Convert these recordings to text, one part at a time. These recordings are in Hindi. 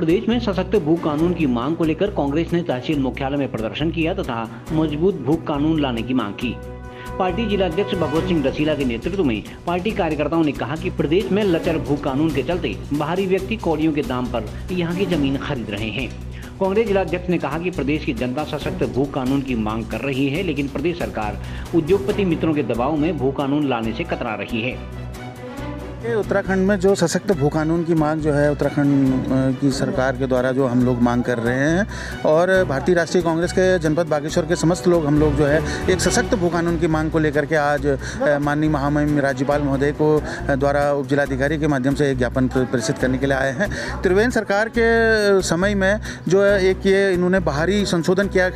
प्रदेश में सशक्त भू कानून की मांग को लेकर कांग्रेस ने तहसील मुख्यालय में प्रदर्शन किया तथा मजबूत भू कानून लाने की मांग की। पार्टी जिला अध्यक्ष भगवत सिंह रसीला के नेतृत्व में पार्टी कार्यकर्ताओं ने कहा कि प्रदेश में लचर भू कानून के चलते बाहरी व्यक्ति कौड़ियों के दाम पर यहां की जमीन खरीद रहे हैं। कांग्रेस जिला अध्यक्ष ने कहा कि प्रदेश की जनता सशक्त भू कानून की मांग कर रही है, लेकिन प्रदेश सरकार उद्योगपति मित्रों के दबाव में भू कानून लाने से कतरा रही है। उत्तराखंड में जो सशक्त भू कानून की मांग जो है उत्तराखंड की सरकार के द्वारा जो हम लोग मांग कर रहे हैं, और भारतीय राष्ट्रीय कांग्रेस के जनपद बागेश्वर के समस्त लोग हम लोग जो है एक सशक्त भू कानून की मांग को लेकर के आज माननीय महामहिम राज्यपाल महोदय को द्वारा उप जिलाधिकारी के माध्यम से एक ज्ञापन प्रेषित करने के लिए आए हैं। त्रिवेंद्र सरकार के समय में जो है एक ये इन्होंने बाहरी संशोधन किया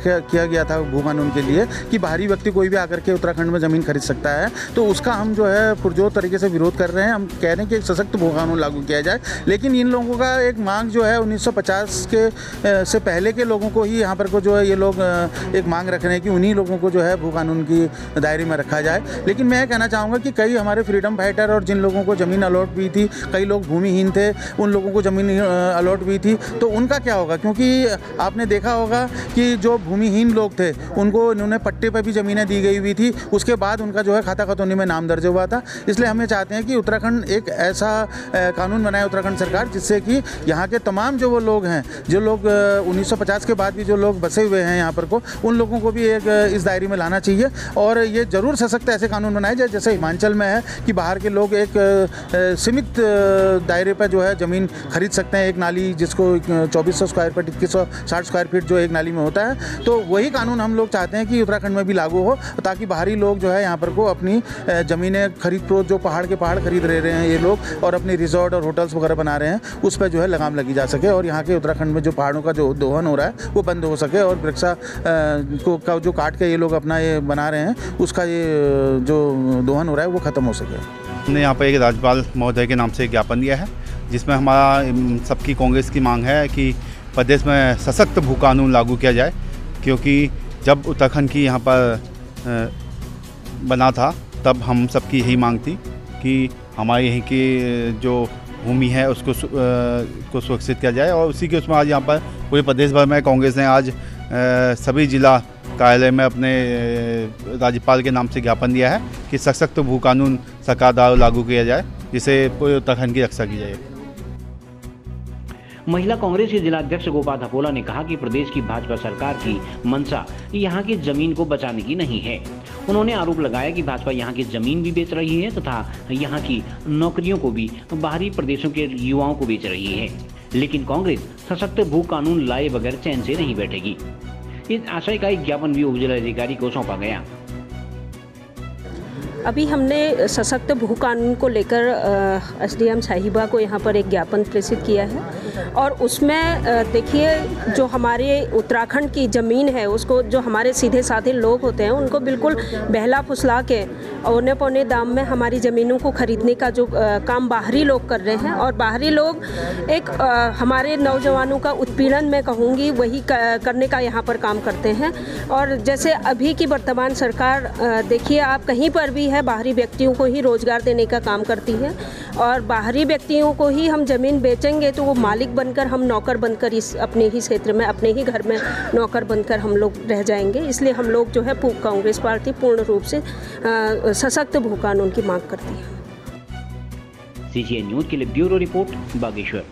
गया था भू कानून के लिए कि बाहरी व्यक्ति कोई भी आकर के उत्तराखंड में ज़मीन खरीद सकता है, तो उसका हम जो है पुरजोर तरीके से विरोध कर रहे हैं। हम कह रहे हैं कि एक सशक्त भू कानून लागू किया जाए, लेकिन इन लोगों का एक मांग जो है 1950 के से पहले के लोगों को ही यहाँ पर को जो है ये लोग एक मांग रख रहे हैं कि उन्हीं लोगों को जो है भू कानून की दायरे में रखा जाए। लेकिन मैं कहना चाहूँगा कि कई हमारे फ्रीडम फाइटर और जिन लोगों को ज़मीन अलॉट हुई थी, कई लोग भूमिहीन थे, उन लोगों को ज़मीन अलॉट हुई थी, तो उनका क्या होगा? क्योंकि आपने देखा होगा कि जो भूमिहीन लोग थे उनको इन्होंने पट्टे पर भी ज़मीनें दी गई हुई थी, उसके बाद उनका जो है खाता खतौनी में नाम दर्ज हुआ था। इसलिए हमें चाहते हैं कि उत्तराखंड एक ऐसा कानून बनाए उत्तराखंड सरकार, जिससे कि यहाँ के तमाम जो वो लोग हैं, जो लोग 1950 के बाद भी जो लोग बसे हुए हैं यहाँ पर को, उन लोगों को भी एक इस दायरे में लाना चाहिए। और ये ज़रूर सशक्त ऐसे कानून बनाए जाए जैसे हिमाचल में है कि बाहर के लोग एक सीमित दायरे पर जो है ज़मीन खरीद सकते हैं। एक नाली जिसको 2400 स्क्वायर फीट 2160 स्क्वायर फीट जो एक नाली में होता है, तो वही कानून हम लोग चाहते हैं कि उत्तराखंड में भी लागू हो, ताकि बाहरी लोग जो है यहाँ पर को अपनी ज़मीनें खरीद फरोख्त जो पहाड़ के पहाड़ खरीद रहे हैं ये लोग और अपनी रिजॉर्ट और होटल्स वगैरह बना रहे हैं, उस पर जो है लगाम लगी जा सके और यहाँ के उत्तराखंड में जो पहाड़ों का जो दोहन हो रहा है वो बंद हो सके, और वृक्षा को जो काट के ये लोग अपना ये बना रहे हैं उसका ये जो दोहन हो रहा है वो ख़त्म हो सके। हमने यहाँ पर एक राज्यपाल महोदय के नाम से ज्ञापन दिया है, जिसमें हमारा सबकी कांग्रेस की मांग है कि प्रदेश में सशक्त भू कानून लागू किया जाए, क्योंकि जब उत्तराखंड की यहाँ पर बना था तब हम सबकी यही मांग थी कि हमारे यहीं की जो भूमि है उसको को सुरक्षित किया जाए, और उसी के उसमें आज यहाँ पर पूरे प्रदेश भर में कांग्रेस ने आज सभी जिला कार्यालय में अपने राज्यपाल के नाम से ज्ञापन दिया है कि सशक्त भू कानून सरकार द्वारा लागू किया जाए, जिससे पूरे उत्तराखंड की रक्षा की जाए। महिला कांग्रेस के जिला अध्यक्ष गोपाल धपोला ने कहा कि प्रदेश की भाजपा सरकार की मंशा यहाँ की जमीन को बचाने की नहीं है। उन्होंने आरोप लगाया कि भाजपा यहाँ की जमीन भी बेच रही है तथा यहाँ की नौकरियों को भी बाहरी प्रदेशों के युवाओं को बेच रही है, लेकिन कांग्रेस सशक्त भू कानून लाए बगैर चैन से नहीं बैठेगी। इस आशय का एक ज्ञापन भी उप जिलाधिकारी को सौंपा गया। अभी हमने सशक्त भू कानून को लेकर एसडीएम साहिबा को यहाँ पर एक ज्ञापन प्रेषित किया है, और उसमें देखिए जो हमारे उत्तराखंड की ज़मीन है उसको जो हमारे सीधे साधे लोग होते हैं उनको बिल्कुल बहला फुसला के औने पौने दाम में हमारी ज़मीनों को खरीदने का जो काम बाहरी लोग कर रहे हैं, और बाहरी लोग एक हमारे नौजवानों का उत्पीड़न मैं कहूँगी वही करने का यहाँ पर काम करते हैं। और जैसे अभी की वर्तमान सरकार देखिए आप कहीं पर भी बाहरी व्यक्तियों को ही रोजगार देने का काम करती है, और बाहरी व्यक्तियों को ही हम ज़मीन बेचेंगे तो वो मालिक बनकर हम नौकर बनकर इस अपने ही क्षेत्र में अपने ही घर में नौकर बनकर हम लोग रह जाएंगे। इसलिए हम लोग जो है कांग्रेस पार्टी पूर्ण रूप से सशक्त भू कानून की मांग करती है। CCN न्यूज़ के लिए ब्यूरो रिपोर्ट बागेश्वर।